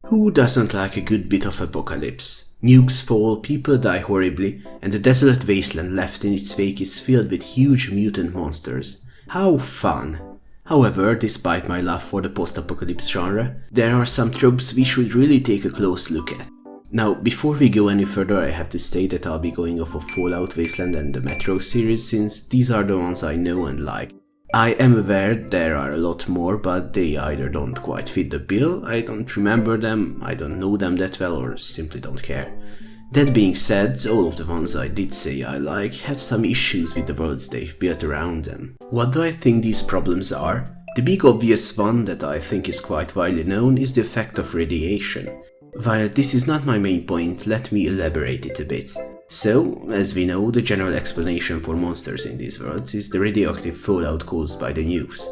Who doesn't like a good bit of apocalypse? Nukes fall, people die horribly, and the desolate wasteland left in its wake is filled with huge mutant monsters. How fun! However, despite my love for the post-apocalypse genre, there are some tropes we should really take a close look at. Now, before we go any further, I have to state that I'll be going off of Fallout, Wasteland and the Metro series, since these are the ones I know and like. I am aware there are a lot more, but they either don't quite fit the bill, I don't remember them, I don't know them that well, or simply don't care. That being said, all of the ones I did say I like have some issues with the worlds they've built around them. What do I think these problems are? The big obvious one that I think is quite widely known is the effect of radiation. While this is not my main point, let me elaborate it a bit. So, as we know, the general explanation for monsters in these worlds is the radioactive fallout caused by the nukes.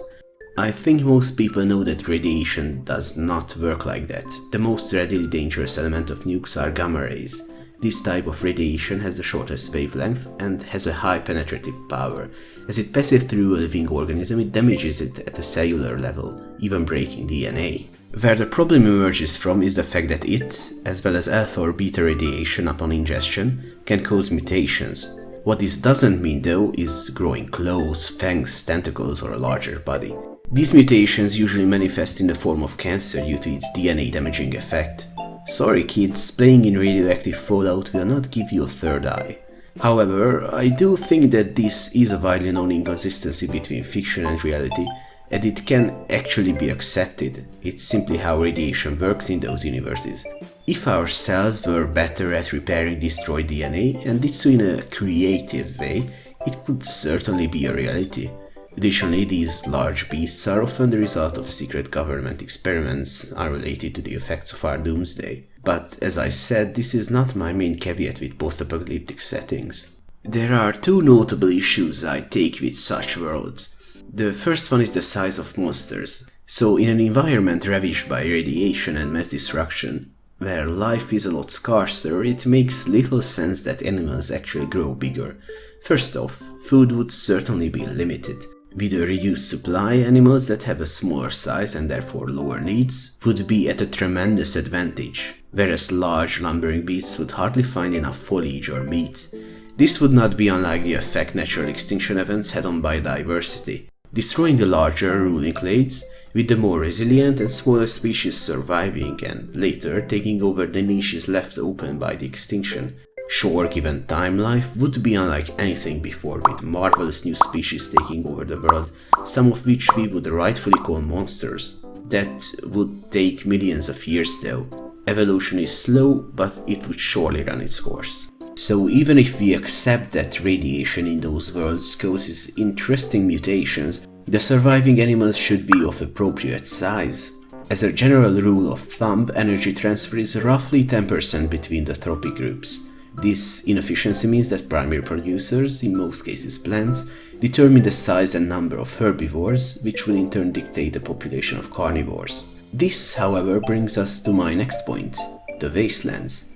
I think most people know that radiation does not work like that. The most readily dangerous element of nukes are gamma rays. This type of radiation has the shortest wavelength and has a high penetrative power. As it passes through a living organism, it damages it at a cellular level, even breaking DNA. Where the problem emerges from is the fact that it, as well as alpha or beta radiation upon ingestion, can cause mutations. What this doesn't mean though is growing claws, fangs, tentacles or a larger body. These mutations usually manifest in the form of cancer due to its DNA damaging effect. Sorry kids, playing in radioactive fallout will not give you a third eye. However, I do think that this is a widely known inconsistency between fiction and reality, and it can actually be accepted. It's simply how radiation works in those universes. If our cells were better at repairing destroyed DNA and did so in a creative way, it could certainly be a reality. Additionally, these large beasts are often the result of secret government experiments unrelated to the effects of our doomsday. But as I said, this is not my main caveat with post-apocalyptic settings. There are two notable issues I take with such worlds. The first one is the size of monsters. So in an environment ravaged by radiation and mass destruction, where life is a lot scarcer, it makes little sense that animals actually grow bigger. First off, food would certainly be limited. With a reduced supply, animals that have a smaller size and therefore lower needs would be at a tremendous advantage, whereas large lumbering beasts would hardly find enough foliage or meat. This would not be unlike the effect natural extinction events had on biodiversity, destroying the larger ruling clades, with the more resilient and smaller species surviving and later taking over the niches left open by the extinction. Sure, given time, life would be unlike anything before, with marvelous new species taking over the world, some of which we would rightfully call monsters. That would take millions of years though. Evolution is slow, but it would surely run its course. So even if we accept that radiation in those worlds causes interesting mutations, the surviving animals should be of appropriate size. As a general rule of thumb, energy transfer is roughly 10% between the trophic groups. This inefficiency means that primary producers, in most cases plants, determine the size and number of herbivores, which will in turn dictate the population of carnivores. This, however, brings us to my next point, the wastelands.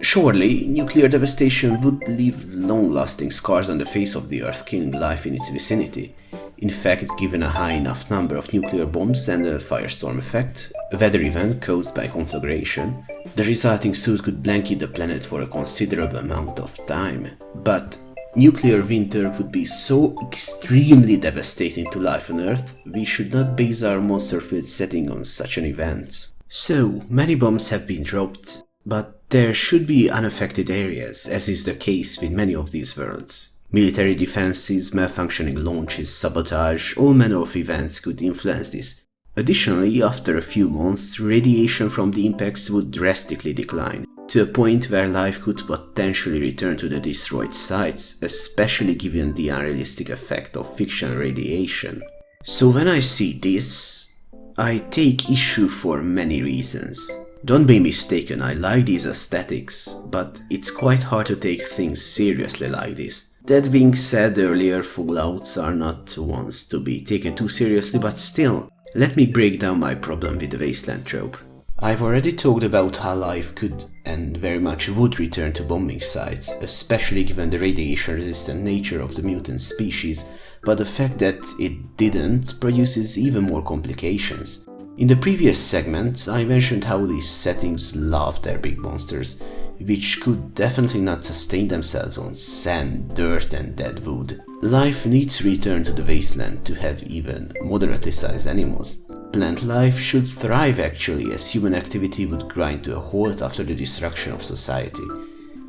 Surely, nuclear devastation would leave long-lasting scars on the face of the Earth, killing life in its vicinity. In fact, given a high enough number of nuclear bombs and a firestorm effect, a weather event caused by conflagration, the resulting soot could blanket the planet for a considerable amount of time. But nuclear winter would be so extremely devastating to life on Earth, we should not base our monster-filled setting on such an event. So, many bombs have been dropped, but there should be unaffected areas, as is the case with many of these worlds. Military defenses, malfunctioning launches, sabotage, all manner of events could influence this. Additionally, after a few months, radiation from the impacts would drastically decline, to a point where life could potentially return to the destroyed sites, especially given the unrealistic effect of fictional radiation. So when I see this, I take issue for many reasons. Don't be mistaken, I like these aesthetics, but it's quite hard to take things seriously like this. That being said, earlier fallouts are not ones to be taken too seriously, but still, let me break down my problem with the wasteland trope. I've already talked about how life could and very much would return to bombing sites, especially given the radiation-resistant nature of the mutant species, but the fact that it didn't produces even more complications. In the previous segment, I mentioned how these settings love their big monsters, which could definitely not sustain themselves on sand, dirt and dead wood. Life needs to return to the wasteland to have even moderately sized animals. Plant life should thrive actually, as human activity would grind to a halt after the destruction of society.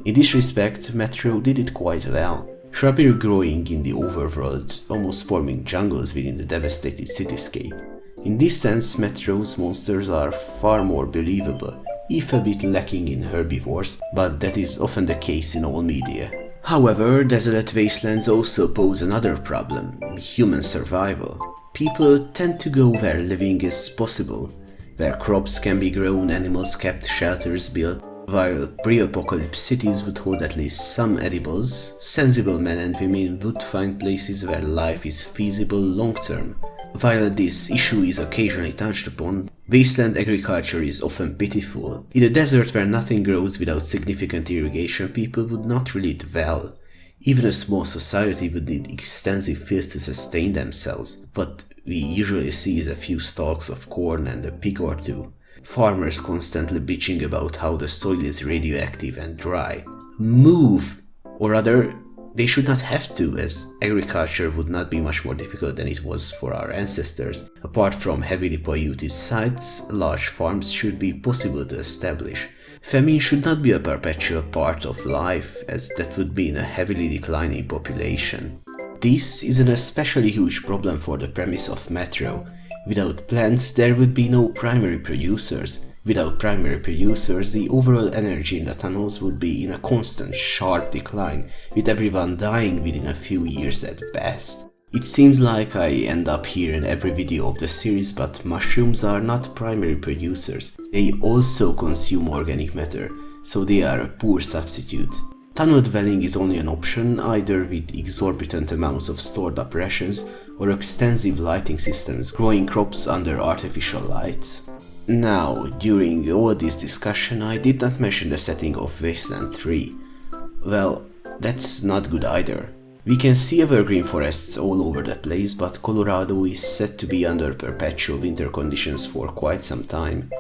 In this respect, Metro did it quite well. Shrubbery growing in the overworld, almost forming jungles within the devastated cityscape. In this sense, Metro's monsters are far more believable, if a bit lacking in herbivores, but that is often the case in all media. However, desolate wastelands also pose another problem: human survival. People tend to go where living is possible, where crops can be grown, animals kept, shelters built. While pre-apocalypse cities would hold at least some edibles, sensible men and women would find places where life is feasible long-term. While this issue is occasionally touched upon, wasteland agriculture is often pitiful. In a desert where nothing grows without significant irrigation, people would not really dwell. Even a small society would need extensive fields to sustain themselves. What we usually see is a few stalks of corn and a pig or two. Farmers constantly bitching about how the soil is radioactive and dry. Move! Or rather, they should not have to, as agriculture would not be much more difficult than it was for our ancestors. Apart from heavily polluted sites, large farms should be possible to establish. Famine should not be a perpetual part of life, as that would mean a heavily declining population. This is an especially huge problem for the premise of Metro. Without plants, there would be no primary producers. Without primary producers, the overall energy in the tunnels would be in a constant, sharp decline, with everyone dying within a few years at best. It seems like I end up here in every video of the series, but mushrooms are not primary producers. They also consume organic matter, so they are a poor substitute. Tunnel dwelling is only an option, either with exorbitant amounts of stored up rations or extensive lighting systems, growing crops under artificial light. Now, during all this discussion, I did not mention the setting of Wasteland 3. Well, that's not good either. We can see evergreen forests all over the place, but Colorado is said to be under perpetual winter conditions for quite some time.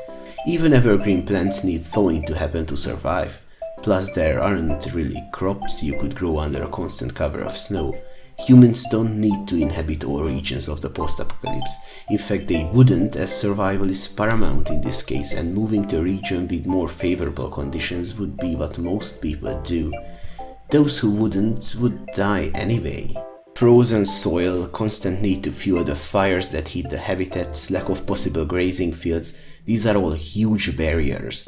Even evergreen plants need thawing to happen to survive. Plus, there aren't really crops you could grow under a constant cover of snow. Humans don't need to inhabit all regions of the post-apocalypse. In fact, they wouldn't, as survival is paramount in this case, and moving to a region with more favorable conditions would be what most people do. Those who wouldn't would die anyway. Frozen soil, constant need to fuel the fires that heat the habitats, lack of possible grazing fields, these are all huge barriers.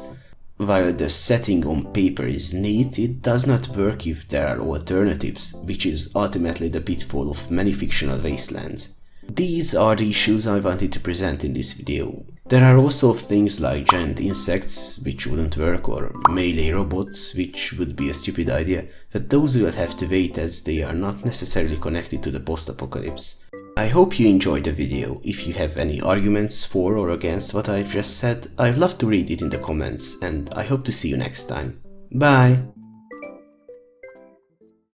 While the setting on paper is neat, it does not work if there are alternatives, which is ultimately the pitfall of many fictional wastelands. These are the issues I wanted to present in this video. There are also things like giant insects, which wouldn't work, or melee robots, which would be a stupid idea, but those will have to wait as they are not necessarily connected to the post-apocalypse. I hope you enjoyed the video. If you have any arguments for or against what I've just said, I'd love to read it in the comments, and I hope to see you next time. Bye!